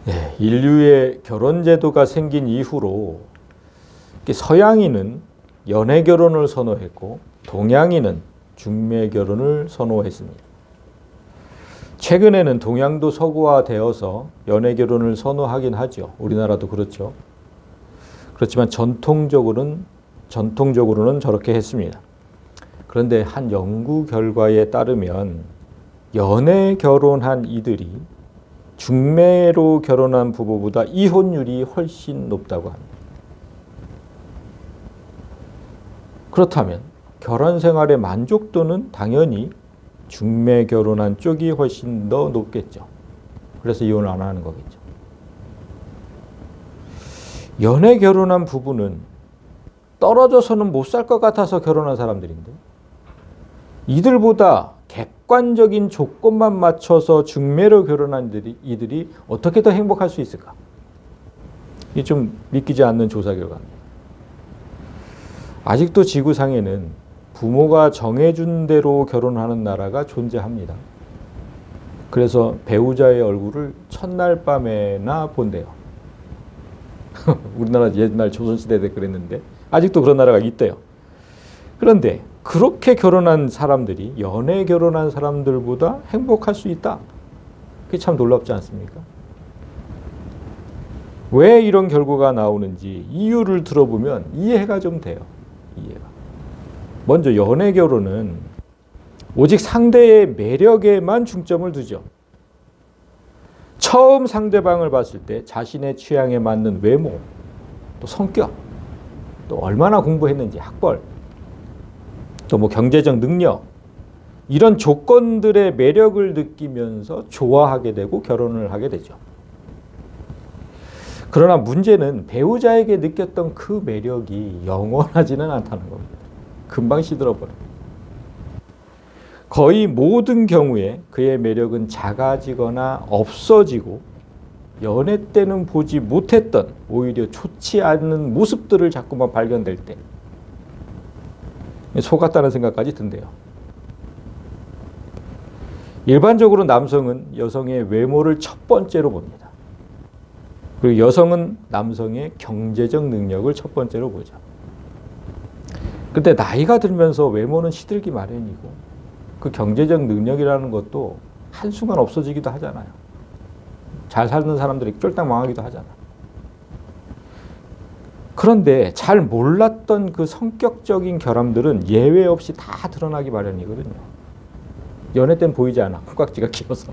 네, 인류의 결혼 제도가 생긴 이후로 서양인은 연애 결혼을 선호했고 동양인은 중매 결혼을 선호했습니다. 최근에는 동양도 서구화되어서 연애 결혼을 선호하긴 하죠. 우리나라도 그렇죠. 그렇지만 전통적으로는 저렇게 했습니다. 그런데 한 연구 결과에 따르면 연애 결혼한 이들이 중매로 결혼한 부부보다 이혼율이 훨씬 높다고 합니다. 그렇다면 결혼 생활의 만족도는 당연히 중매 결혼한 쪽이 훨씬 더 높겠죠. 그래서 이혼을 안 하는 거겠죠. 연애 결혼한 부부는 떨어져서는 못 살 것 같아서 결혼한 사람들인데 이들보다 객관적인 조건만 맞춰서 중매로 결혼한 이들이 어떻게 더 행복할 수 있을까? 이게 좀 믿기지 않는 조사 결과입니다. 아직도 지구상에는 부모가 정해준 대로 결혼하는 나라가 존재합니다. 그래서 배우자의 얼굴을 첫날 밤에나 본대요. 우리나라 옛날 조선시대 때 그랬는데 아직도 그런 나라가 있대요. 그런데 그렇게 결혼한 사람들이 연애 결혼한 사람들보다 행복할 수 있다. 그게 참 놀랍지 않습니까? 왜 이런 결과가 나오는지 이유를 들어보면 이해가 좀 돼요. 이해가. 먼저 연애 결혼은 오직 상대의 매력에만 중점을 두죠. 처음 상대방을 봤을 때 자신의 취향에 맞는 외모, 또 성격, 또 얼마나 공부했는지, 학벌, 또 뭐 경제적 능력, 이런 조건들의 매력을 느끼면서 좋아하게 되고 결혼을 하게 되죠. 그러나 문제는 배우자에게 느꼈던 그 매력이 영원하지는 않다는 겁니다. 금방 시들어버려요. 거의 모든 경우에 그의 매력은 작아지거나 없어지고 연애 때는 보지 못했던 오히려 좋지 않은 모습들을 자꾸만 발견될 때 속았다는 생각까지 든대요. 일반적으로 남성은 여성의 외모를 첫 번째로 봅니다. 그리고 여성은 남성의 경제적 능력을 첫 번째로 보죠. 그런데 나이가 들면서 외모는 시들기 마련이고 그 경제적 능력이라는 것도 한순간 없어지기도 하잖아요. 잘 사는 사람들이 쫄딱 망하기도 하잖아요. 그런데 잘 몰랐던 그 성격적인 결함들은 예외 없이 다 드러나기 마련이거든요. 연애 때는 보이지 않아. 콩깍지가 길어서.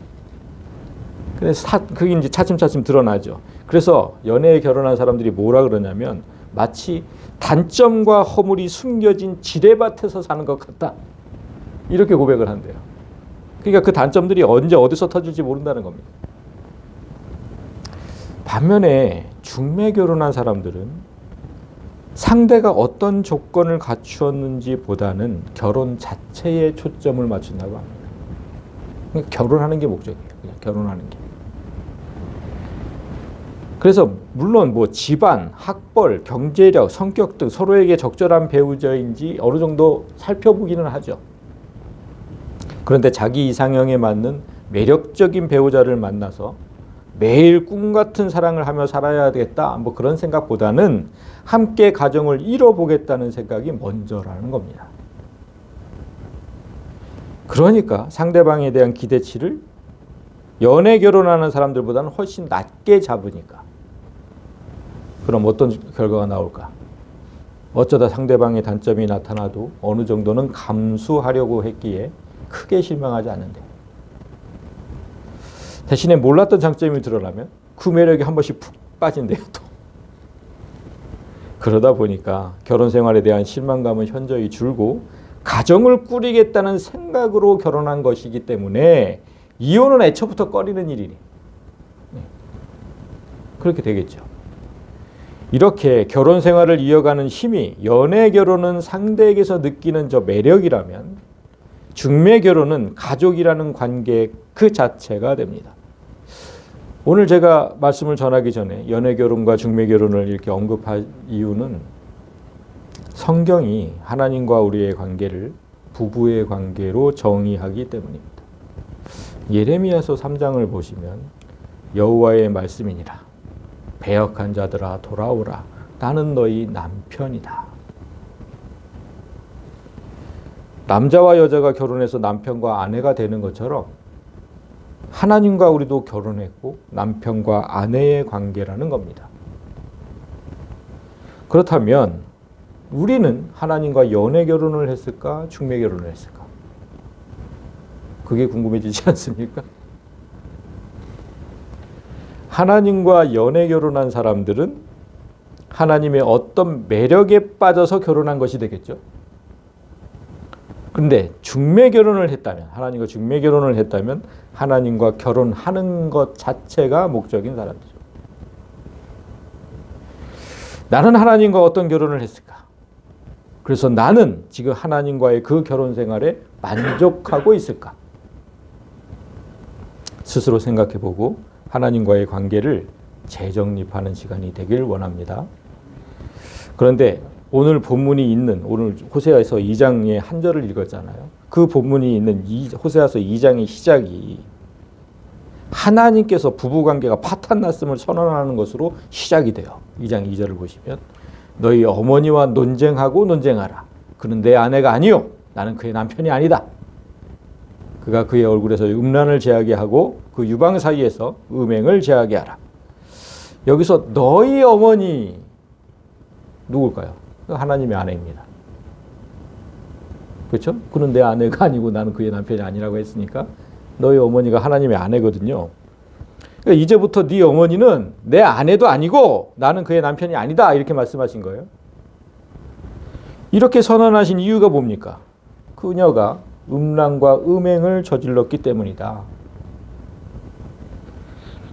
근데 그게 이제 차츰차츰 드러나죠. 그래서 연애에 결혼한 사람들이 뭐라 그러냐면 마치 단점과 허물이 숨겨진 지뢰밭에서 사는 것 같다. 이렇게 고백을 한대요. 그러니까 그 단점들이 언제 어디서 터질지 모른다는 겁니다. 반면에 중매 결혼한 사람들은 상대가 어떤 조건을 갖추었는지 보다는 결혼 자체에 초점을 맞춘다고 합니다. 그러니까 결혼하는 게 목적이에요. 그냥 결혼하는 게. 그래서 물론 뭐 집안, 학벌, 경제력, 성격 등 서로에게 적절한 배우자인지 어느 정도 살펴보기는 하죠. 그런데 자기 이상형에 맞는 매력적인 배우자를 만나서 매일 꿈 같은 사랑을 하며 살아야 되겠다, 뭐 그런 생각보다는 함께 가정을 이뤄보겠다는 생각이 먼저라는 겁니다. 그러니까 상대방에 대한 기대치를 연애 결혼하는 사람들보다는 훨씬 낮게 잡으니까. 그럼 어떤 결과가 나올까? 어쩌다 상대방의 단점이 나타나도 어느 정도는 감수하려고 했기에 크게 실망하지 않는데 대신에 몰랐던 장점이 드러나면 그 매력이 한 번씩 푹 빠진대요. 또. 그러다 보니까 결혼 생활에 대한 실망감은 현저히 줄고 가정을 꾸리겠다는 생각으로 결혼한 것이기 때문에 이혼은 애초부터 꺼리는 일이니. 그렇게 되겠죠. 이렇게 결혼 생활을 이어가는 힘이 연애 결혼은 상대에게서 느끼는 저 매력이라면 중매 결혼은 가족이라는 관계 그 자체가 됩니다. 오늘 제가 말씀을 전하기 전에 연애 결혼과 중매 결혼을 이렇게 언급할 이유는 성경이 하나님과 우리의 관계를 부부의 관계로 정의하기 때문입니다. 예레미야서 3장을 보시면 여호와의 말씀이니라. 배역한 자들아 돌아오라. 나는 너희 남편이다. 남자와 여자가 결혼해서 남편과 아내가 되는 것처럼 하나님과 우리도 결혼했고 남편과 아내의 관계라는 겁니다. 그렇다면 우리는 하나님과 연애 결혼을 했을까? 중매 결혼을 했을까? 그게 궁금해지지 않습니까? 하나님과 연애 결혼한 사람들은 하나님의 어떤 매력에 빠져서 결혼한 것이 되겠죠. 그런데 중매 결혼을 했다면, 하나님과 중매 결혼을 했다면 하나님과 결혼하는 것 자체가 목적인 사람들이죠. 나는 하나님과 어떤 결혼을 했을까? 그래서 나는 지금 하나님과의 그 결혼 생활에 만족하고 있을까? 스스로 생각해보고 하나님과의 관계를 재정립하는 시간이 되길 원합니다. 그런데 오늘 본문이 있는, 오늘 호세아서 2장의 한 절을 읽었잖아요. 그 본문이 있는 호세아서 2장의 시작이 하나님께서 부부관계가 파탄났음을 선언하는 것으로 시작이 돼요. 2장 2절을 보시면 너희 어머니와 논쟁하고 논쟁하라. 그는 내 아내가 아니요 나는 그의 남편이 아니다. 그가 그의 얼굴에서 음란을 제하게 하고 그 유방 사이에서 음행을 제하게 하라. 여기서 너희 어머니 누굴까요? 하나님의 아내입니다. 그렇죠? 그는 내 아내가 아니고 나는 그의 남편이 아니라고 했으니까 너희 어머니가 하나님의 아내거든요. 그러니까 이제부터 네 어머니는 내 아내도 아니고 나는 그의 남편이 아니다 이렇게 말씀하신 거예요. 이렇게 선언하신 이유가 뭡니까? 그녀가 음란과 음행을 저질렀기 때문이다.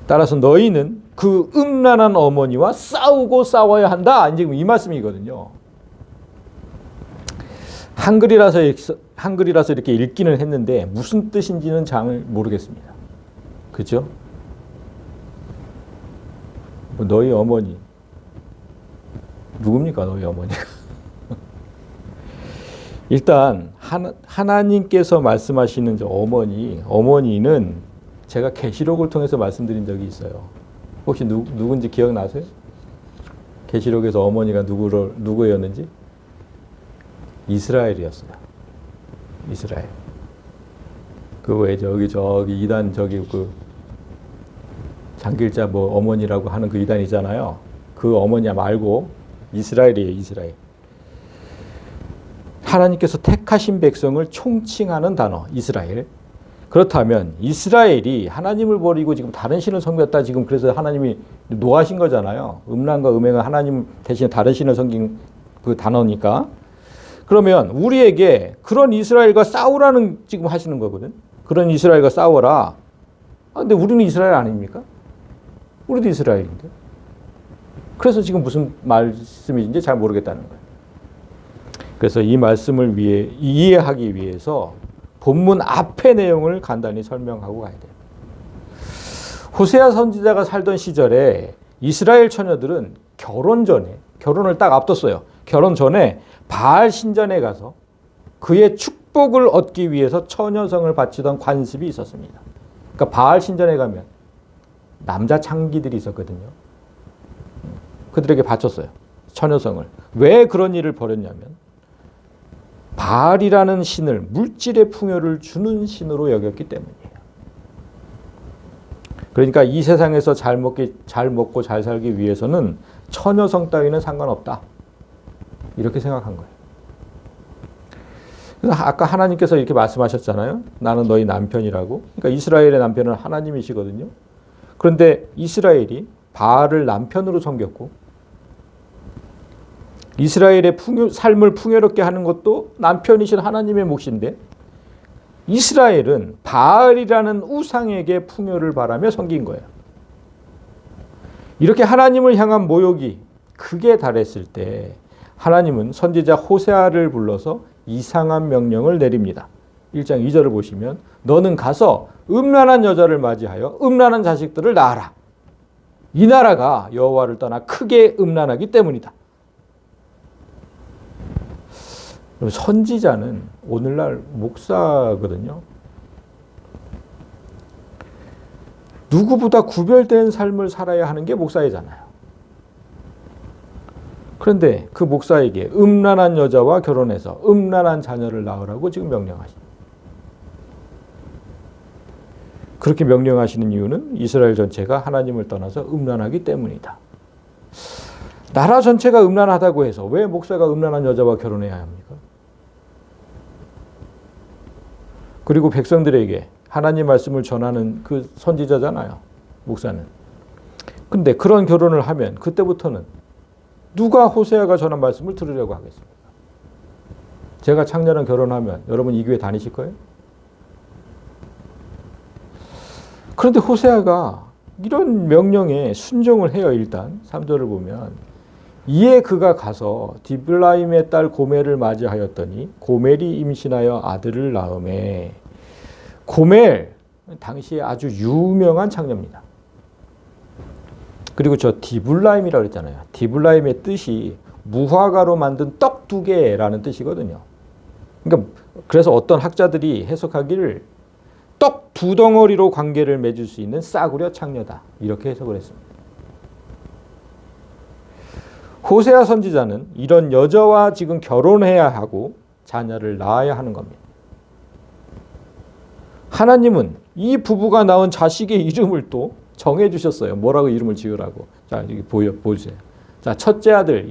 따라서 너희는 그 음란한 어머니와 싸우고 싸워야 한다. 이제 이 말씀이거든요. 한글이라서 이렇게 읽기는 했는데 무슨 뜻인지는 잘 모르겠습니다. 그렇죠? 너희 어머니 누굽니까? 너희 어머니가 일단 하나님께서 말씀하시는 저 어머니는 제가 계시록을 통해서 말씀드린 적이 있어요. 혹시 누군지 기억나세요? 계시록에서 어머니가 누구였는지? 이스라엘이었어요. 이스라엘. 그 왜 저기 이단 그 장길자 뭐 어머니라고 하는 그 이단이잖아요. 그 어머니 말고 이스라엘이에요. 이스라엘. 하나님께서 택하신 백성을 총칭하는 단어 이스라엘. 그렇다면 이스라엘이 하나님을 버리고 지금 다른 신을 섬겼다 지금 그래서 하나님이 노하신 거잖아요. 음란과 음행은 하나님 대신에 다른 신을 섬긴 그 단어니까. 그러면 우리에게 그런 이스라엘과 싸우라는 지금 하시는 거거든. 그런 이스라엘과 싸워라. 근데 우리는 이스라엘 아닙니까? 우리도 이스라엘인데. 그래서 지금 무슨 말씀인지 잘 모르겠다는 거예요. 그래서 이 말씀을 이해하기 위해서 본문 앞의 내용을 간단히 설명하고 가야 돼요. 호세아 선지자가 살던 시절에 이스라엘 처녀들은 결혼을 딱 앞뒀어요. 결혼 전에 바알 신전에 가서 그의 축복을 얻기 위해서 처녀성을 바치던 관습이 있었습니다. 그러니까 바알 신전에 가면 남자 창기들이 있었거든요. 그들에게 바쳤어요. 처녀성을. 왜 그런 일을 벌였냐면 바알이라는 신을 물질의 풍요를 주는 신으로 여겼기 때문이에요. 그러니까 이 세상에서 잘 먹고 잘 살기 위해서는 처녀성 따위는 상관없다. 이렇게 생각한 거예요. 그래서 아까 하나님께서 이렇게 말씀하셨잖아요. 나는 너희 남편이라고. 그러니까 이스라엘의 남편은 하나님이시거든요. 그런데 이스라엘이 바알을 남편으로 섬겼고 이스라엘의 삶을 풍요롭게 하는 것도 남편이신 하나님의 몫인데 이스라엘은 바알이라는 우상에게 풍요를 바라며 섬긴 거예요. 이렇게 하나님을 향한 모욕이 극에 달했을 때 하나님은 선지자 호세아를 불러서 이상한 명령을 내립니다. 1장 2절을 보시면 너는 가서 음란한 여자를 맞이하여 음란한 자식들을 낳아라. 이 나라가 여호와를 떠나 크게 음란하기 때문이다. 선지자는 오늘날 목사거든요. 누구보다 구별된 삶을 살아야 하는 게 목사이잖아요. 그런데 그 목사에게 음란한 여자와 결혼해서 음란한 자녀를 낳으라고 지금 명령하십니다. 그렇게 명령하시는 이유는 이스라엘 전체가 하나님을 떠나서 음란하기 때문이다. 나라 전체가 음란하다고 해서 왜 목사가 음란한 여자와 결혼해야 합니까? 그리고 백성들에게 하나님 말씀을 전하는 그 선지자잖아요, 목사는. 근데 그런 결혼을 하면 그때부터는 누가 호세아가 전한 말씀을 들으려고 하겠습니까? 제가 창녀랑 결혼하면 여러분 이 교회 다니실 거예요? 그런데 호세아가 이런 명령에 순종을 해요. 일단 3절을 보면 이에 그가 가서 디블라임의 딸 고멜을 맞이하였더니 고멜이 임신하여 아들을 낳음에. 고멜 당시에 아주 유명한 창녀입니다. 그리고 저 디블라임이라고 그랬잖아요. 디블라임의 뜻이 무화과로 만든 떡 두 개라는 뜻이거든요. 그러니까 그래서 어떤 학자들이 해석하기를 떡 두 덩어리로 관계를 맺을 수 있는 싸구려 창녀다. 이렇게 해석을 했습니다. 호세아 선지자는 이런 여자와 지금 결혼해야 하고 자녀를 낳아야 하는 겁니다. 하나님은 이 부부가 낳은 자식의 이름을 또 정해 주셨어요. 뭐라고 이름을 지으라고. 자, 여기 보세요. 자, 첫째 아들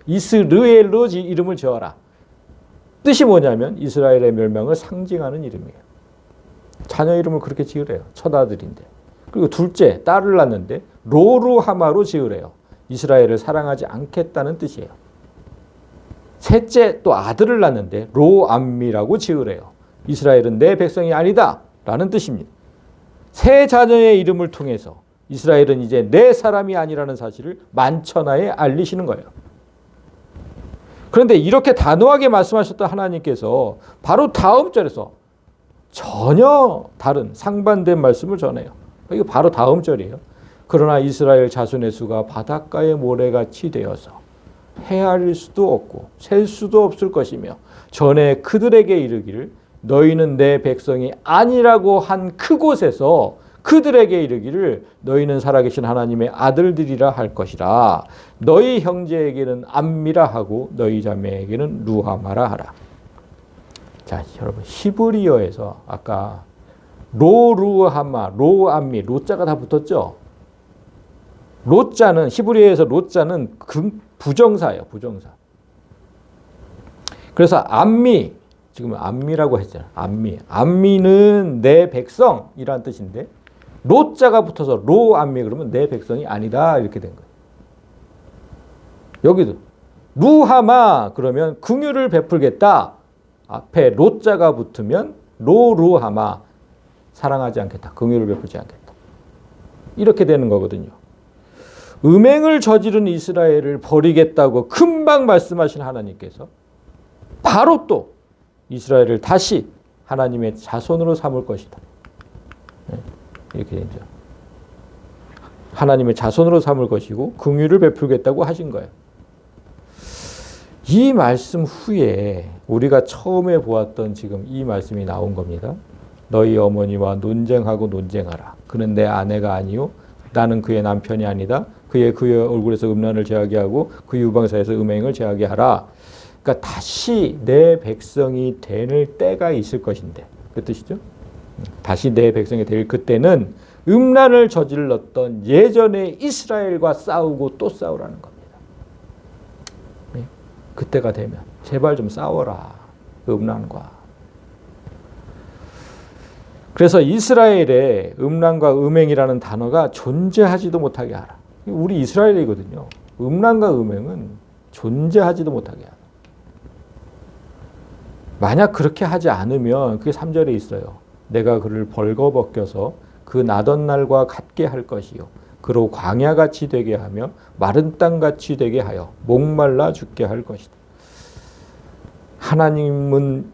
이스르엘로 이름을 지어라. 뜻이 뭐냐면 이스라엘의 멸망을 상징하는 이름이에요. 자녀 이름을 그렇게 지으래요. 첫 아들인데. 그리고 둘째 딸을 낳는데 로루하마로 지으래요. 이스라엘을 사랑하지 않겠다는 뜻이에요. 셋째 또 아들을 낳는데 로암미라고 지으래요. 이스라엘은 내 백성이 아니다 라는 뜻입니다. 세 자녀의 이름을 통해서 이스라엘은 이제 내 사람이 아니라는 사실을 만천하에 알리시는 거예요. 그런데 이렇게 단호하게 말씀하셨던 하나님께서 바로 다음 절에서 전혀 다른 상반된 말씀을 전해요. 이거 바로 다음 절이에요. 그러나 이스라엘 자손의 수가 바닷가의 모래같이 되어서 헤아릴 수도 없고 셀 수도 없을 것이며 전에 그들에게 이르기를 너희는 내 백성이 아니라고 한 그곳에서 그들에게 이르기를 너희는 살아계신 하나님의 아들들이라 할 것이라. 너희 형제에게는 암미라 하고 너희 자매에게는 루하마라 하라. 자, 여러분 히브리어에서 아까 로루하마, 로암미, 로자가 다 붙었죠? 로자는 히브리어에서 로자는 부정사예요, 부정사. 그래서 암미, 지금 암미라고 했잖아요. 암미는 내 백성이라는 뜻인데 로자가 붙어서 로암미 그러면 내 백성이 아니다 이렇게 된 거예요. 여기도 루하마 그러면 긍휼을 베풀겠다. 앞에 로자가 붙으면 로루하마 사랑하지 않겠다. 긍휼을 베풀지 않겠다. 이렇게 되는 거거든요. 음행을 저지른 이스라엘을 버리겠다고 금방 말씀하신 하나님께서 바로 또 이스라엘을 다시 하나님의 자손으로 삼을 것이다. 이렇게 되죠. 하나님의 자손으로 삼을 것이고 긍휼을 베풀겠다고 하신 거예요. 이 말씀 후에 우리가 처음에 보았던 지금 이 말씀이 나온 겁니다. 너희 어머니와 논쟁하고 논쟁하라. 그는 내 아내가 아니요 나는 그의 남편이 아니다. 그의 얼굴에서 음란을 제하게 하고 그 유방사에서 음행을 제하게 하라. 그러니까 다시 내 백성이 될 때가 있을 것인데 그 뜻이죠. 다시 내 백성이 될 그때는 음란을 저질렀던 예전의 이스라엘과 싸우고 또 싸우라는 겁니다. 그때가 되면 제발 좀 싸워라. 그 음란과. 그래서 이스라엘에 음란과 음행이라는 단어가 존재하지도 못하게 하라. 우리 이스라엘이거든요. 음란과 음행은 존재하지도 못하게 하라. 만약 그렇게 하지 않으면 그게 3절에 있어요. 내가 그를 벌거벗겨서 그 나던 날과 같게 할 것이요. 그로 광야같이 되게 하며 마른 땅같이 되게 하여 목말라 죽게 할 것이다. 하나님은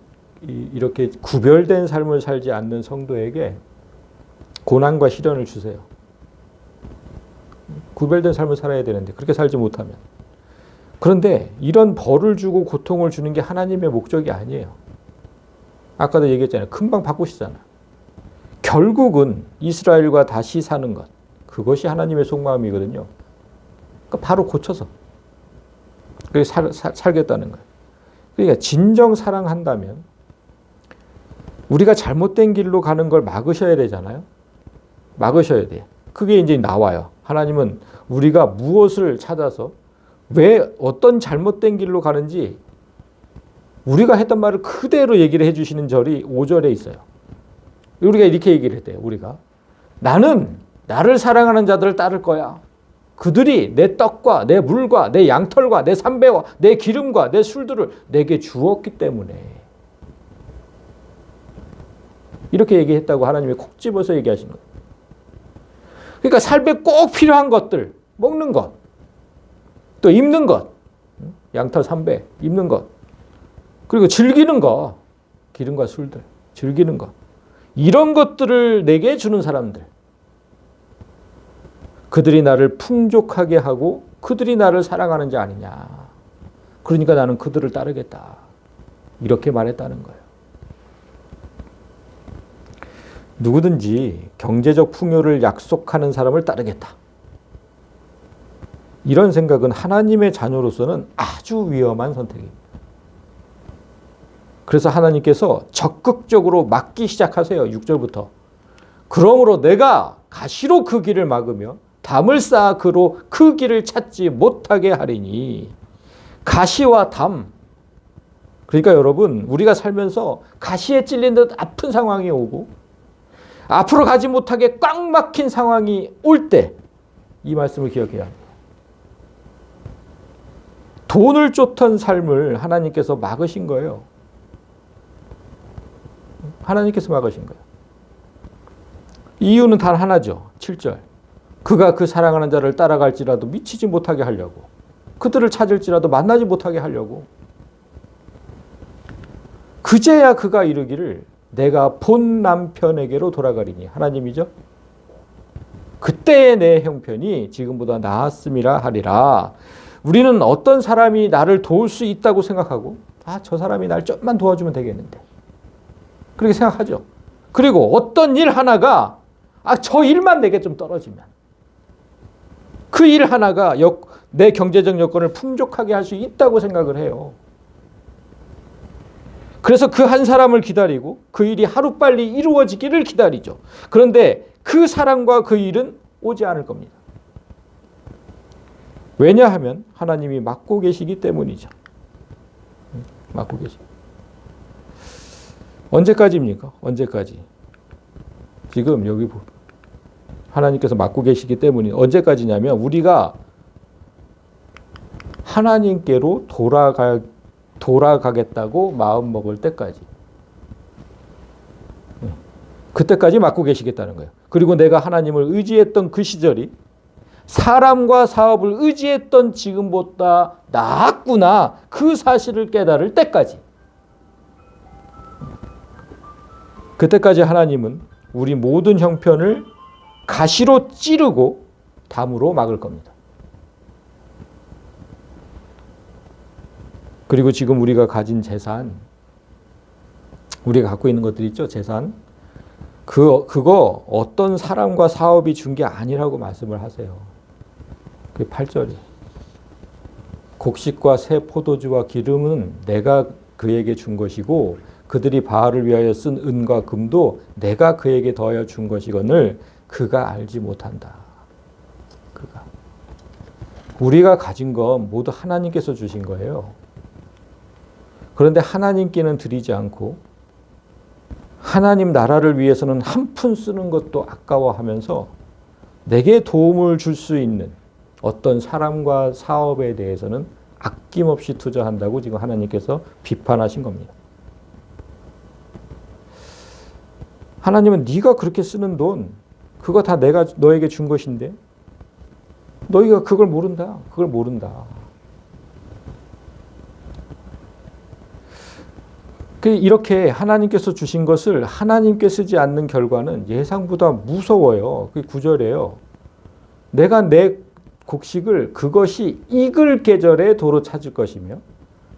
이렇게 구별된 삶을 살지 않는 성도에게 고난과 시련을 주세요. 구별된 삶을 살아야 되는데 그렇게 살지 못하면. 그런데 이런 벌을 주고 고통을 주는 게 하나님의 목적이 아니에요. 아까도 얘기했잖아요. 금방 바꾸시잖아요. 결국은 이스라엘과 다시 사는 것, 그것이 하나님의 속마음이거든요. 그러니까 바로 고쳐서 살겠다는 거예요. 그러니까 진정 사랑한다면 우리가 잘못된 길로 가는 걸 막으셔야 되잖아요. 막으셔야 돼요. 그게 이제 나와요. 하나님은 우리가 무엇을 찾아서 왜 어떤 잘못된 길로 가는지 우리가 했던 말을 그대로 얘기를 해주시는 절이 5절에 있어요. 우리가 이렇게 얘기를 했대요. 우리가 나는 나를 사랑하는 자들을 따를 거야. 그들이 내 떡과 내 물과 내 양털과 내 삼배와 내 기름과 내 술들을 내게 주었기 때문에 이렇게 얘기했다고 하나님이 콕 집어서 얘기하신 거예요. 그러니까 삶에 꼭 필요한 것들, 먹는 것, 또 입는 것, 양털 삼배, 입는 것, 그리고 즐기는 것, 기름과 술들, 즐기는 것, 이런 것들을 내게 주는 사람들, 그들이 나를 풍족하게 하고 그들이 나를 사랑하는 자 아니냐. 그러니까 나는 그들을 따르겠다. 이렇게 말했다는 거예요. 누구든지 경제적 풍요를 약속하는 사람을 따르겠다. 이런 생각은 하나님의 자녀로서는 아주 위험한 선택입니다. 그래서 하나님께서 적극적으로 막기 시작하세요. 6절부터. 그러므로 내가 가시로 그 길을 막으며 담을 쌓아 그로 그 길을 찾지 못하게 하리니. 가시와 담. 그러니까 여러분, 우리가 살면서 가시에 찔린 듯 아픈 상황이 오고 앞으로 가지 못하게 꽉 막힌 상황이 올 때 이 말씀을 기억해야 합니다. 돈을 쫓던 삶을 하나님께서 막으신 거예요. 하나님께서 막으신 거예요. 이유는 단 하나죠. 7절. 그가 그 사랑하는 자를 따라갈지라도 미치지 못하게 하려고. 그들을 찾을지라도 만나지 못하게 하려고. 그제야 그가 이르기를 내가 본 남편에게로 돌아가리니. 하나님이죠. 그때의 내 형편이 지금보다 나았음이라 하리라. 우리는 어떤 사람이 나를 도울 수 있다고 생각하고 저 사람이 날 좀만 도와주면 되겠는데. 그렇게 생각하죠. 그리고 어떤 일 하나가 저 일만 내게 좀 떨어지면 그 일 하나가 내 경제적 여건을 풍족하게 할 수 있다고 생각을 해요. 그래서 그 한 사람을 기다리고 그 일이 하루빨리 이루어지기를 기다리죠. 그런데 그 사람과 그 일은 오지 않을 겁니다. 왜냐하면 하나님이 막고 계시기 때문이죠. 막고 계시. 언제까지입니까? 언제까지? 지금 여기 하나님께서 막고 계시기 때문에 언제까지냐면 우리가 하나님께로 돌아가겠다고 마음 먹을 때까지. 그때까지 막고 계시겠다는 거예요. 그리고 내가 하나님을 의지했던 그 시절이 사람과 사업을 의지했던 지금보다 나았구나. 그 사실을 깨달을 때까지. 그때까지 하나님은 우리 모든 형편을 가시로 찌르고 담으로 막을 겁니다. 그리고 지금 우리가 가진 재산, 우리가 갖고 있는 것들 있죠, 재산. 그거 어떤 사람과 사업이 준 게 아니라고 말씀을 하세요. 그게 8절이에요. 곡식과 새 포도주와 기름은 내가 그에게 준 것이고 그들이 바알을 위하여 쓴 은과 금도 내가 그에게 더하여 준 것이거늘 그가 알지 못한다. 그가. 우리가 가진 건 모두 하나님께서 주신 거예요. 그런데 하나님께는 드리지 않고 하나님 나라를 위해서는 한 푼 쓰는 것도 아까워하면서 내게 도움을 줄 수 있는 어떤 사람과 사업에 대해서는 아낌없이 투자한다고 지금 하나님께서 비판하신 겁니다. 하나님은 네가 그렇게 쓰는 돈 그거 다 내가 너에게 준 것인데 너희가 그걸 모른다. 그걸 모른다. 이렇게 하나님께서 주신 것을 하나님께 쓰지 않는 결과는 예상보다 무서워요. 그게 9절이에요. 내가 내 곡식을 그것이 익을 계절에 도로 찾을 것이며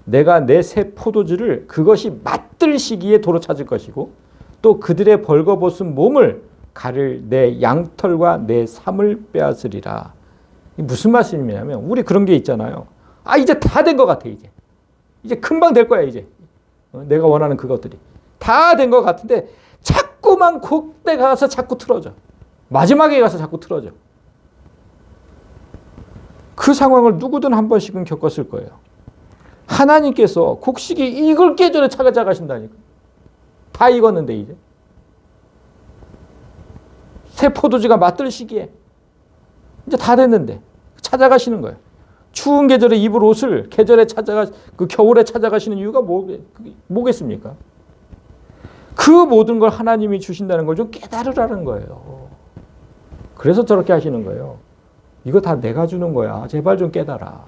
내가 내 새 포도주를 그것이 맛들 시기에 도로 찾을 것이고 또 그들의 벌거벗은 몸을 가릴 내 양털과 내 삼을 빼앗으리라. 무슨 말씀이냐면 우리 그런 게 있잖아요. 아 이제 다 된 것 같아. 이제 금방 될 거야. 이제 내가 원하는 그것들이 다 된 것 같은데 자꾸만 그때 가서 자꾸 틀어져. 마지막에 가서 자꾸 틀어져. 그 상황을 누구든 한 번씩은 겪었을 거예요. 하나님께서 곡식이 익을 게 전에 찾아가신다니까. 다 익었는데 이제. 새 포도주가 맛들 시기에 이제 다 됐는데 찾아가시는 거예요. 추운 계절에 입을 옷을 그 겨울에 찾아가시는 이유가 뭐겠습니까? 그 모든 걸 하나님이 주신다는 걸 좀 깨달으라는 거예요. 그래서 저렇게 하시는 거예요. 이거 다 내가 주는 거야. 제발 좀 깨달아.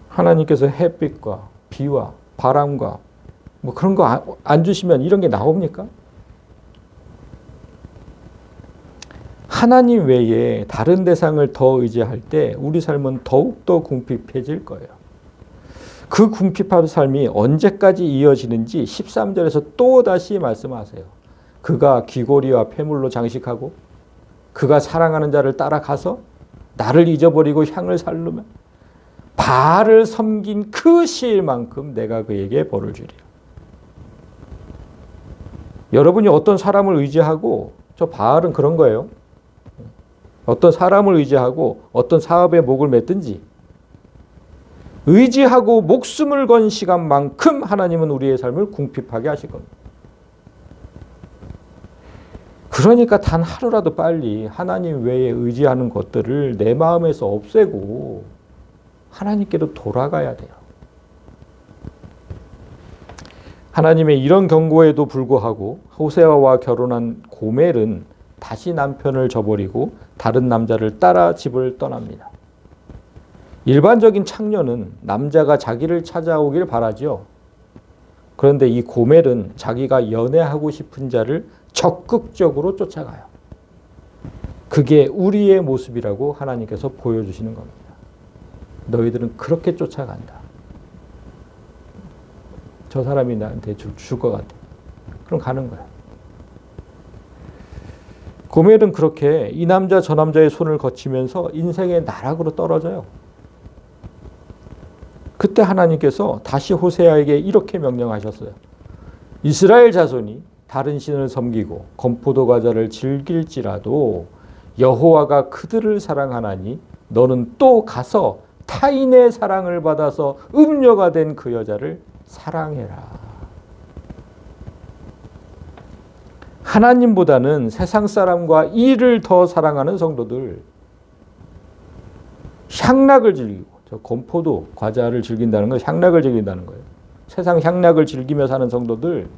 하나님께서 햇빛과 비와 바람과 뭐 그런 거 안 주시면 이런 게 나옵니까? 하나님 외에 다른 대상을 더 의지할 때 우리 삶은 더욱더 궁핍해질 거예요. 그 궁핍한 삶이 언제까지 이어지는지 13절에서 또 다시 말씀하세요. 그가 귀고리와 폐물로 장식하고 그가 사랑하는 자를 따라가서 나를 잊어버리고 향을 살르면 바알을 섬긴 그 시일만큼 내가 그에게 벌을 주리라. 여러분이 어떤 사람을 의지하고 저 바알은 그런 거예요. 어떤 사람을 의지하고 어떤 사업에 목을 맸든지 의지하고 목숨을 건 시간만큼 하나님은 우리의 삶을 궁핍하게 하실 겁니다. 그러니까 단 하루라도 빨리 하나님 외에 의지하는 것들을 내 마음에서 없애고 하나님께로 돌아가야 돼요. 하나님의 이런 경고에도 불구하고 호세아와 결혼한 고멜은 다시 남편을 저버리고 다른 남자를 따라 집을 떠납니다. 일반적인 창녀는 남자가 자기를 찾아오길 바라죠. 그런데 이 고멜은 자기가 연애하고 싶은 자를 적극적으로 쫓아가요. 그게 우리의 모습이라고 하나님께서 보여주시는 겁니다. 너희들은 그렇게 쫓아간다. 저 사람이 나한테 줄 것 같아. 그럼 가는 거야. 고멜은 그렇게 이 남자 저 남자의 손을 거치면서 인생의 나락으로 떨어져요. 그때 하나님께서 다시 호세아에게 이렇게 명령하셨어요. 이스라엘 자손이 다른 신을 섬기고 건포도 과자를 즐길지라도 여호와가 그들을 사랑하나니 너는 또 가서 타인의 사랑을 받아서 음녀가 된 그 여자를 사랑해라. 하나님보다는 세상 사람과 이를 더 사랑하는 성도들, 향락을 즐기고, 저 건포도 과자를 즐긴다는 건 향락을 즐긴다는 거예요. 세상 향락을 즐기며 사는 성도들,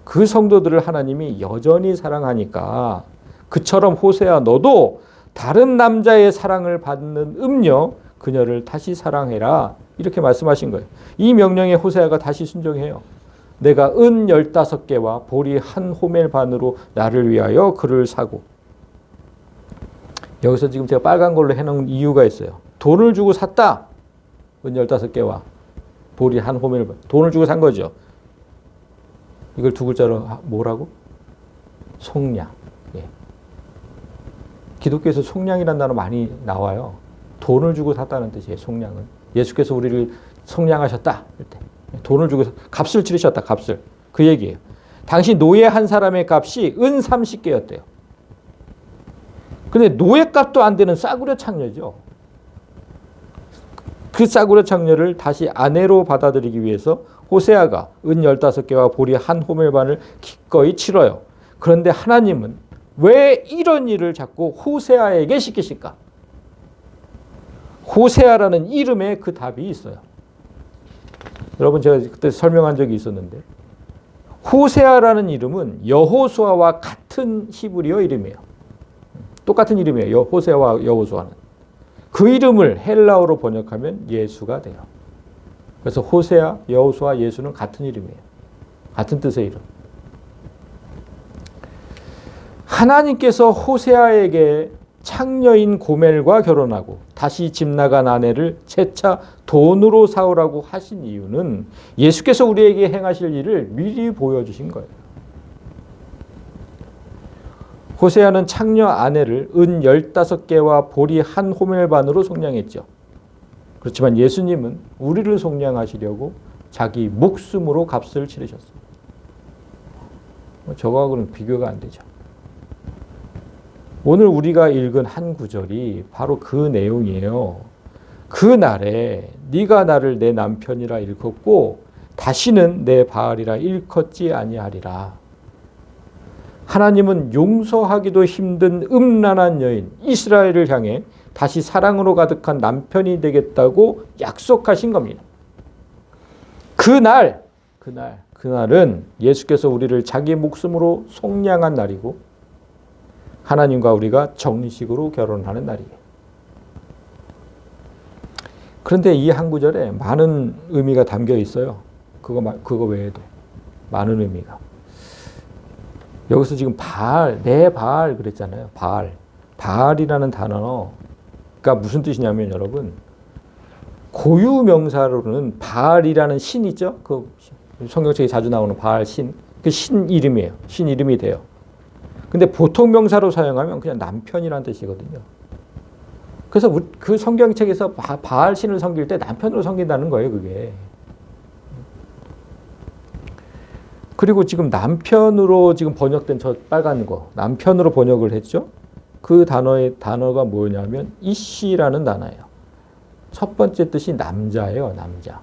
그 성도들을 하나님이 여전히 사랑하니까 그처럼 호세아 너도 다른 남자의 사랑을 받는 음녀 그녀를 다시 사랑해라 이렇게 말씀하신 거예요. 이 명령에 호세아가 다시 순종해요. 내가 은 15개와 보리 한 호멜 반으로 나를 위하여 그를 사고. 여기서 지금 제가 빨간 걸로 해놓은 이유가 있어요. 돈을 주고 샀다. 은 15개와 보리 한 호멜 반. 돈을 주고 산 거죠. 이걸 두 글자로 뭐라고? 속량. 예. 기독교에서 속량이라는 단어 많이 나와요. 돈을 주고 샀다는 뜻이에요. 속량은. 예수께서 우리를 속량하셨다. 이때. 돈을 주고 값을 치르셨다. 값을. 그 얘기예요. 당시 노예 한 사람의 값이 은 30개였대요. 근데 노예값도 안 되는 싸구려 창녀죠. 그 싸구려 창녀를 다시 아내로 받아들이기 위해서 호세아가 은 15개와 보리 한 호멜 반을 기꺼이 치러요. 그런데 하나님은 왜 이런 일을 자꾸 호세아에게 시키실까? 호세아라는 이름에 그 답이 있어요. 여러분 제가 그때 설명한 적이 있었는데 호세아라는 이름은 여호수아와 같은 히브리어 이름이에요. 똑같은 이름이에요. 호세아와 여호수아는. 그 이름을 헬라어로 번역하면 예수가 돼요. 그래서 호세아, 여호수아, 예수는 같은 이름이에요. 같은 뜻의 이름. 하나님께서 호세아에게 창녀인 고멜과 결혼하고 다시 집 나간 아내를 재차 돈으로 사오라고 하신 이유는 예수께서 우리에게 행하실 일을 미리 보여주신 거예요. 호세아는 창녀 아내를 은 15개와 보리 한 호멜반으로 속량했죠. 그렇지만 예수님은 우리를 속량하시려고 자기 목숨으로 값을 치르셨습니다. 저거하고는 비교가 안 되죠. 오늘 우리가 읽은 한 구절이 바로 그 내용이에요. 그 날에 네가 나를 내 남편이라 일컫고 다시는 내 바알이라 일컫지 아니하리라. 하나님은 용서하기도 힘든 음란한 여인 이스라엘을 향해 다시 사랑으로 가득한 남편이 되겠다고 약속하신 겁니다. 그날은 예수께서 우리를 자기 목숨으로 속량한 날이고 하나님과 우리가 정식으로 결혼하는 날이에요. 그런데 이 한 구절에 많은 의미가 담겨 있어요. 그거 외에도 많은 의미가. 여기서 지금 내 바알 그랬잖아요. 바알이라는 단어가 무슨 뜻이냐면 여러분 고유 명사로는 바알이라는 신 있죠? 그 성경책에 자주 나오는 바알 신. 그 신 이름이에요. 신 이름이 돼요. 근데 보통 명사로 사용하면 그냥 남편이라는 뜻이거든요. 그래서 그 성경책에서 바알 신을 섬길 때 남편으로 섬긴다는 거예요, 그게. 그리고 지금 남편으로 지금 번역된 저 빨간 거, 남편으로 번역을 했죠? 그 단어가 뭐냐면 이씨라는 단어예요. 첫 번째 뜻이 남자예요, 남자.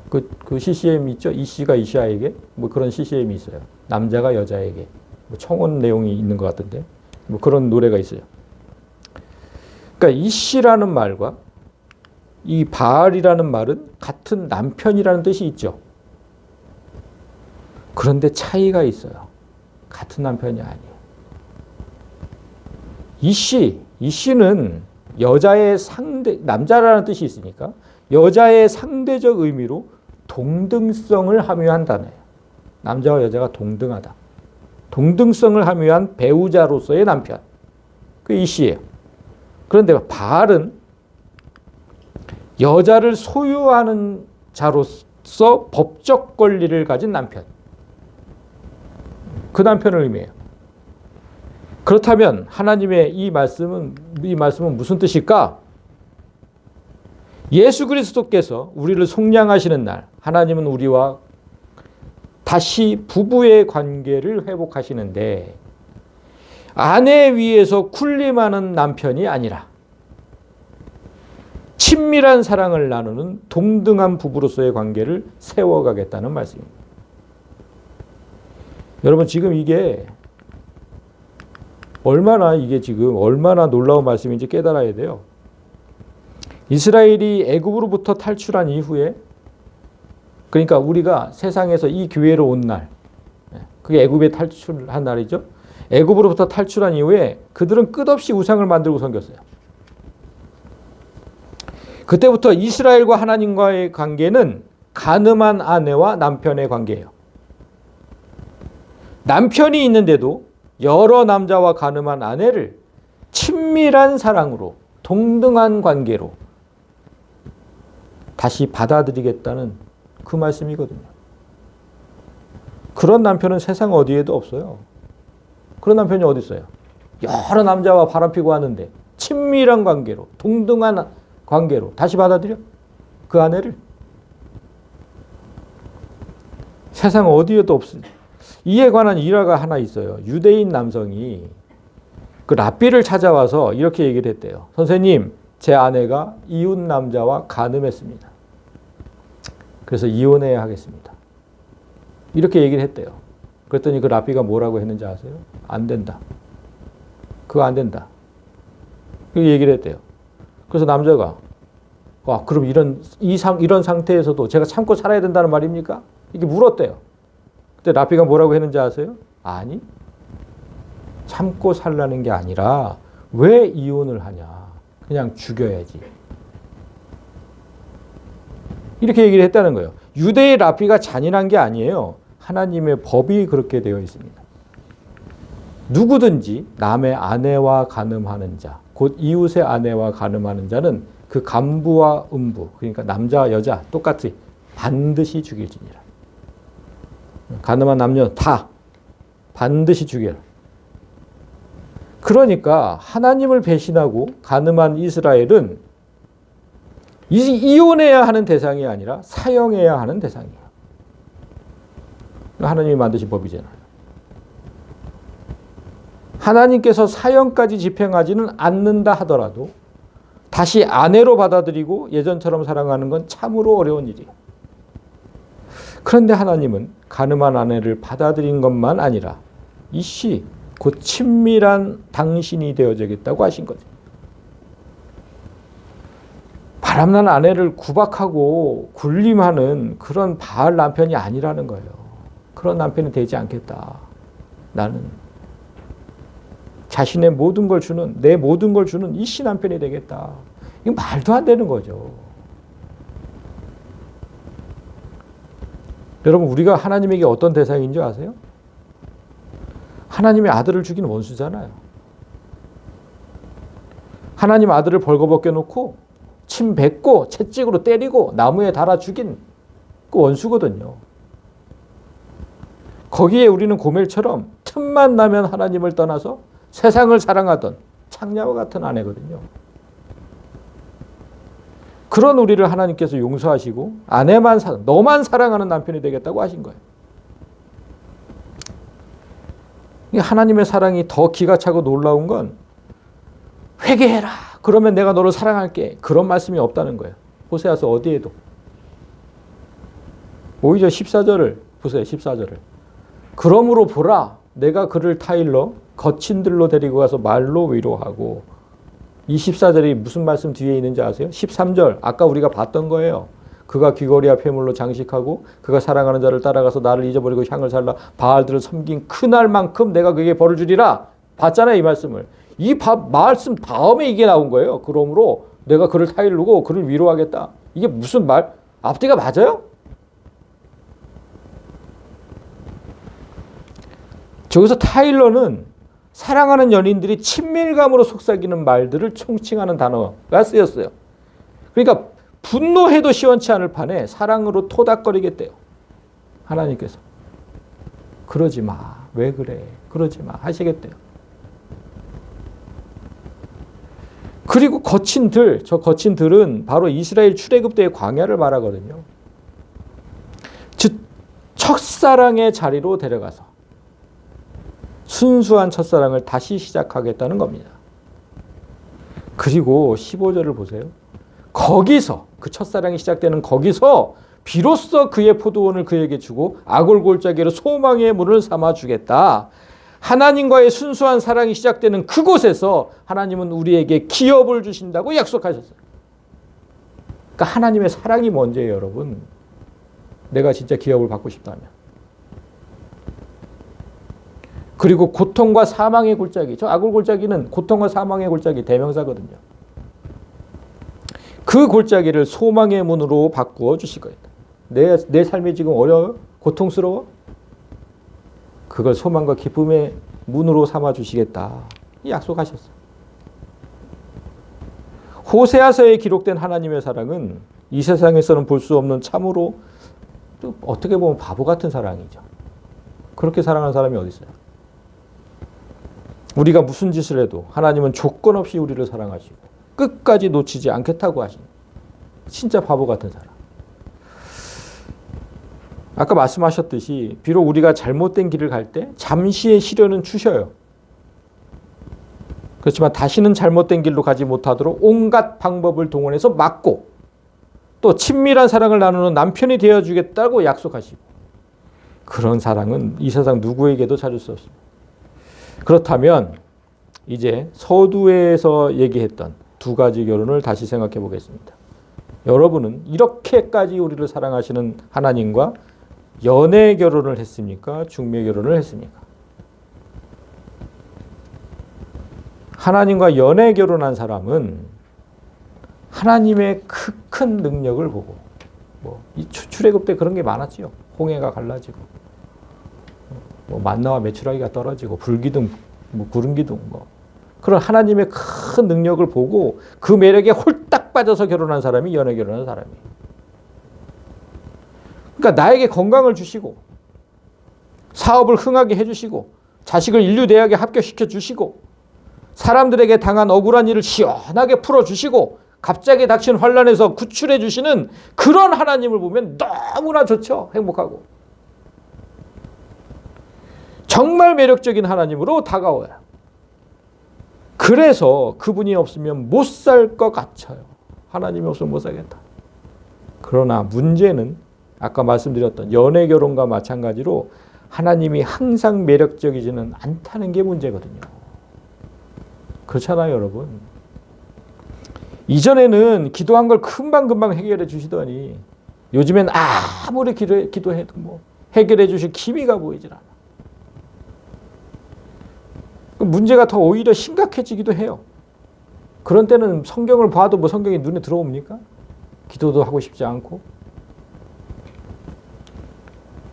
그 CCM 있죠? 이씨가 이샤에게 뭐 그런 CCM이 있어요. 남자가 여자에게. 뭐 청혼 내용이 있는 것 같은데 뭐 그런 노래가 있어요. 그러니까 이씨라는 말과 이 바알이라는 말은 같은 남편이라는 뜻이 있죠. 그런데 차이가 있어요. 같은 남편이 아니에요. 이씨는 여자의 남자라는 뜻이 있으니까 여자의 상대적 의미로 동등성을 함유한 단어예요. 남자와 여자가 동등하다. 동등성을 함유한 배우자로서의 남편. 그 이씨예요. 그런데 바알은 여자를 소유하는 자로서 법적 권리를 가진 남편. 그 남편을 의미해요. 그렇다면 하나님의 이 말씀은 무슨 뜻일까? 예수 그리스도께서 우리를 속량하시는 날 하나님은 우리와 다시 부부의 관계를 회복하시는데 아내 위에서 군림하는 남편이 아니라 친밀한 사랑을 나누는 동등한 부부로서의 관계를 세워가겠다는 말씀입니다. 여러분 지금 이게 얼마나 놀라운 말씀인지 깨달아야 돼요. 이스라엘이 애굽으로부터 탈출한 이후에 그러니까 우리가 세상에서 이 교회로 온 날 그게 애굽에 탈출한 날이죠. 애굽으로부터 탈출한 이후에 그들은 끝없이 우상을 만들고 섬겼어요. 그때부터 이스라엘과 하나님과의 관계는 간음한 아내와 남편의 관계예요. 남편이 있는데도 여러 남자와 간음한 아내를 친밀한 사랑으로 동등한 관계로 다시 받아들이겠다는 그 말씀이거든요. 그런 남편은 세상 어디에도 없어요. 그런 남편이 어디 있어요? 여러 남자와 바람피고 하는데 친밀한 관계로 동등한 관계로 다시 받아들여? 그 아내를? 세상 어디에도 없습니다. 이에 관한 일화가 하나 있어요. 유대인 남성이 그 랍비를 찾아와서 이렇게 얘기를 했대요. 선생님, 제 아내가 이웃 남자와 간음했습니다. 그래서 이혼해야 하겠습니다. 이렇게 얘기를 했대요. 그랬더니 그 랍비가 뭐라고 했는지 아세요? 안 된다. 그거 안 된다. 그 얘기를 했대요. 그래서 남자가 그럼 이런 상태에서도 제가 참고 살아야 된다는 말입니까? 이렇게 물었대요. 그때 랍비가 뭐라고 했는지 아세요? 아니, 참고 살라는 게 아니라 왜 이혼을 하냐? 그냥 죽여야지. 이렇게 얘기를 했다는 거예요. 유대의 랍비가 잔인한 게 아니에요. 하나님의 법이 그렇게 되어 있습니다. 누구든지 남의 아내와 간음하는 자, 곧 이웃의 아내와 간음하는 자는 그 간부와 음부, 그러니까 남자 여자 똑같이 반드시 죽일지니라. 간음한 남녀 다 반드시 죽여라. 그러니까 하나님을 배신하고 간음한 이스라엘은 이혼해야 하는 대상이 아니라 사형해야 하는 대상이에요. 하나님이 만드신 법이잖아요. 하나님께서 사형까지 집행하지는 않는다 하더라도 다시 아내로 받아들이고 예전처럼 사랑하는 건 참으로 어려운 일이에요. 그런데 하나님은 간음한 아내를 받아들인 것만 아니라 이씨 곧 친밀한 당신이 되어주겠다고 하신 거죠. 바람난 아내를 구박하고 굴림하는 그런 바알 남편이 아니라는 거예요. 그런 남편이 되지 않겠다. 나는 자신의 모든 걸 주는, 내 모든 걸 주는 이씨 남편이 되겠다. 이거 말도 안 되는 거죠. 여러분, 우리가 하나님에게 어떤 대상인 줄 아세요? 하나님의 아들을 죽인 원수잖아요. 하나님 아들을 벌거벗겨 놓고 침 뱉고 채찍으로 때리고 나무에 달아 죽인 그 원수거든요. 거기에 우리는 고멜처럼 틈만 나면 하나님을 떠나서 세상을 사랑하던 창녀와 같은 아내거든요. 그런 우리를 하나님께서 용서하시고 너만 사랑하는 남편이 되겠다고 하신 거예요. 하나님의 사랑이 더 기가 차고 놀라운 건 회개해라. 그러면 내가 너를 사랑할게. 그런 말씀이 없다는 거예요. 호세아서 어디에도. 오히려 14절을 보세요. 14절을. 그러므로 보라. 내가 그를 타일러 거친들로 데리고 가서 말로 위로하고. 이 14절이 무슨 말씀 뒤에 있는지 아세요? 13절. 아까 우리가 봤던 거예요. 그가 귀걸이와 폐물로 장식하고 그가 사랑하는 자를 따라가서 나를 잊어버리고 향을 살라 바알들을 섬긴 그날만큼 내가 그에게 벌을 주리라. 봤잖아요. 이 말씀을. 이 말씀 다음에 이게 나온 거예요. 그러므로 내가 그를 타일르고 그를 위로하겠다. 이게 무슨 말? 앞뒤가 맞아요? 저기서 타일러는 사랑하는 연인들이 친밀감으로 속삭이는 말들을 총칭하는 단어가 쓰였어요. 그러니까 분노해도 시원치 않을 판에 사랑으로 토닥거리겠대요. 하나님께서. 그러지 마. 왜 그래? 그러지 마. 하시겠대요. 그리고 저 거친 들은 바로 이스라엘 출애굽 때의 광야를 말하거든요. 즉 첫사랑의 자리로 데려가서 순수한 첫사랑을 다시 시작하겠다는 겁니다. 그리고 15절을 보세요. 거기서 그 첫사랑이 시작되는 거기서 비로소 그의 포도원을 그에게 주고 아골골짜기로 소망의 문을 삼아 주겠다. 하나님과의 순수한 사랑이 시작되는 그곳에서 하나님은 우리에게 기업을 주신다고 약속하셨어요. 그러니까 하나님의 사랑이 먼저예요, 여러분. 내가 진짜 기업을 받고 싶다면. 그리고 고통과 사망의 골짜기. 저 아골골짜기는 고통과 사망의 골짜기 대명사거든요. 그 골짜기를 소망의 문으로 바꾸어 주실 거예요. 내 삶이 지금 어려워요? 고통스러워? 그걸 소망과 기쁨의 문으로 삼아 주시겠다. 약속하셨어요. 호세아서에 기록된 하나님의 사랑은 이 세상에서는 볼 수 없는 참으로 어떻게 보면 바보 같은 사랑이죠. 그렇게 사랑하는 사람이 어디 있어요? 우리가 무슨 짓을 해도 하나님은 조건 없이 우리를 사랑하시고 끝까지 놓치지 않겠다고 하시는 진짜 바보 같은 사랑. 아까 말씀하셨듯이 비록 우리가 잘못된 길을 갈 때 잠시의 시련은 주셔요. 그렇지만 다시는 잘못된 길로 가지 못하도록 온갖 방법을 동원해서 막고 또 친밀한 사랑을 나누는 남편이 되어주겠다고 약속하시고 그런 사랑은 이 세상 누구에게도 찾을 수 없습니다. 그렇다면 이제 서두에서 얘기했던 두 가지 결혼을 다시 생각해 보겠습니다. 여러분은 이렇게까지 우리를 사랑하시는 하나님과 연애 결혼을 했습니까? 중매 결혼을 했습니까? 하나님과 연애 결혼한 사람은 하나님의 큰 능력을 보고 이 출애굽 때 그런 게 많았지요. 홍해가 갈라지고 만나와 메추라기가 떨어지고 불기둥 뭐 구름기둥 뭐 그런 하나님의 큰 능력을 보고 그 매력에 홀딱 빠져서 결혼한 사람이 연애 결혼한 사람이에요. 그러니까 나에게 건강을 주시고 사업을 흥하게 해주시고 자식을 인류대학에 합격시켜 주시고 사람들에게 당한 억울한 일을 시원하게 풀어주시고 갑자기 닥친 환난에서 구출해 주시는 그런 하나님을 보면 너무나 좋죠. 행복하고. 정말 매력적인 하나님으로 다가와요. 그래서 그분이 없으면 못 살 것 같아요. 하나님이 없으면 못 살겠다. 그러나 문제는 아까 말씀드렸던 연애 결혼과 마찬가지로 하나님이 항상 매력적이지는 않다는 게 문제거든요. 그렇잖아요, 여러분. 이전에는 기도한 걸 금방금방 해결해 주시더니 요즘엔 아무리 기도해도 뭐 해결해 주실 기미가 보이질 않아. 문제가 더 오히려 심각해지기도 해요. 그런 때는 성경을 봐도 뭐 성경이 눈에 들어옵니까? 기도도 하고 싶지 않고.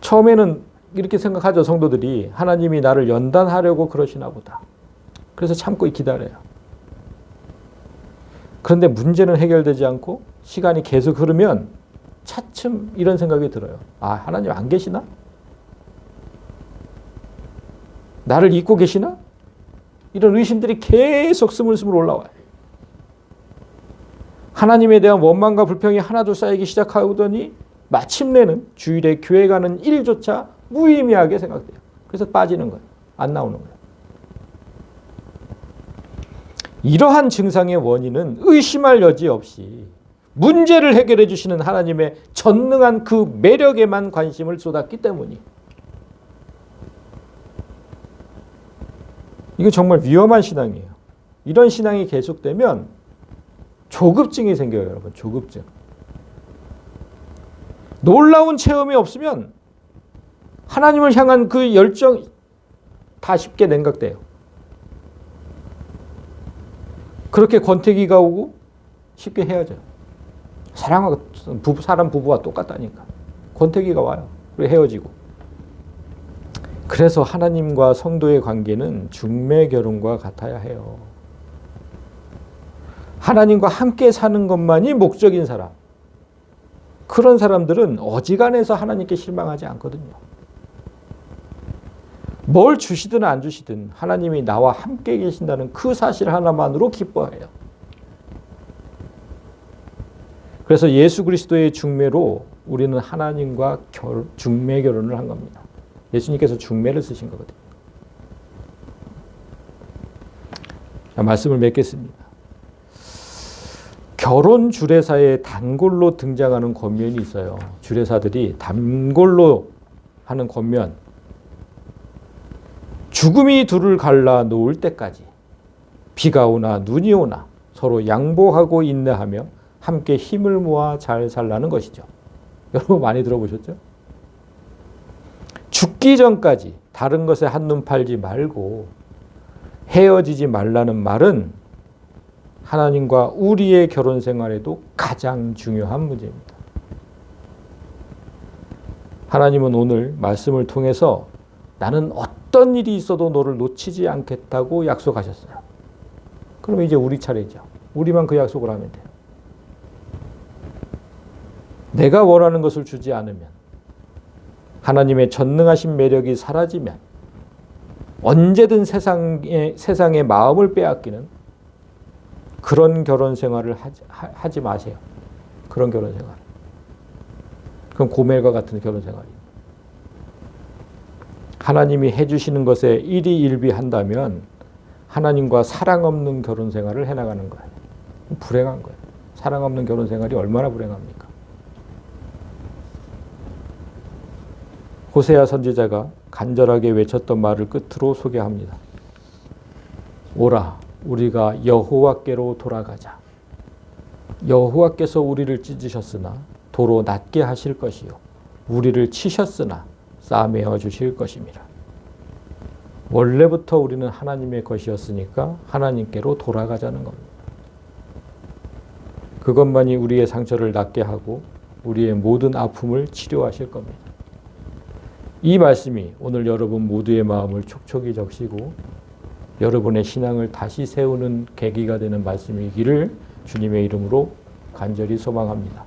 처음에는 이렇게 생각하죠, 성도들이. 하나님이 나를 연단하려고 그러시나 보다. 그래서 참고 기다려요. 그런데 문제는 해결되지 않고 시간이 계속 흐르면 차츰 이런 생각이 들어요. 아, 하나님 안 계시나? 나를 잊고 계시나? 이런 의심들이 계속 스물스물 올라와요. 하나님에 대한 원망과 불평이 하나둘 쌓이기 시작하더니 마침내는 주일에 교회 가는 일조차 무의미하게 생각돼요. 그래서 빠지는 거예요. 안 나오는 거예요. 이러한 증상의 원인은 의심할 여지 없이 문제를 해결해 주시는 하나님의 전능한 그 매력에만 관심을 쏟았기 때문이에요. 이거 정말 위험한 신앙이에요. 이런 신앙이 계속되면 조급증이 생겨요, 여러분. 조급증. 놀라운 체험이 없으면 하나님을 향한 그 열정 다 쉽게 냉각돼요. 그렇게 권태기가 오고 쉽게 헤어져요. 사람 부부와 똑같다니까. 권태기가 와요. 그리고 헤어지고. 그래서 하나님과 성도의 관계는 중매 결혼과 같아야 해요. 하나님과 함께 사는 것만이 목적인 사람. 그런 사람들은 어지간해서 하나님께 실망하지 않거든요. 뭘 주시든 안 주시든 하나님이 나와 함께 계신다는 그 사실 하나만으로 기뻐해요. 그래서 예수 그리스도의 중매로 우리는 하나님과 중매 결혼을 한 겁니다. 예수님께서 중매를 쓰신 거거든요. 자, 말씀을 맺겠습니다. 결혼 주례사에 단골로 등장하는 권면이 있어요. 주례사들이 단골로 하는 권면. 죽음이 둘을 갈라 놓을 때까지 비가 오나 눈이 오나 서로 양보하고 인내하며 함께 힘을 모아 잘 살라는 것이죠. 여러분 많이 들어보셨죠? 죽기 전까지 다른 것에 한눈 팔지 말고 헤어지지 말라는 말은 하나님과 우리의 결혼 생활에도 가장 중요한 문제입니다. 하나님은 오늘 말씀을 통해서 나는 어떤 일이 있어도 너를 놓치지 않겠다고 약속하셨어요. 그럼 이제 우리 차례죠. 우리만 그 약속을 하면 돼요. 내가 원하는 것을 주지 않으면, 하나님의 전능하신 매력이 사라지면 언제든 세상의 마음을 빼앗기는 그런 결혼 생활을 하지 마세요. 그런 결혼 생활. 그건 고멜과 같은 결혼 생활이에요. 하나님이 해주시는 것에 일희일비한다면 하나님과 사랑 없는 결혼 생활을 해나가는 거예요. 불행한 거예요. 사랑 없는 결혼 생활이 얼마나 불행합니까? 호세아 선지자가 간절하게 외쳤던 말을 끝으로 소개합니다. 오라, 우리가 여호와께로 돌아가자. 여호와께서 우리를 찢으셨으나 도로 낫게 하실 것이요 우리를 치셨으나 싸매어 주실 것입니다. 원래부터 우리는 하나님의 것이었으니까 하나님께로 돌아가자는 겁니다. 그것만이 우리의 상처를 낫게 하고 우리의 모든 아픔을 치료하실 겁니다. 이 말씀이 오늘 여러분 모두의 마음을 촉촉히 적시고 여러분의 신앙을 다시 세우는 계기가 되는 말씀이기를 주님의 이름으로 간절히 소망합니다.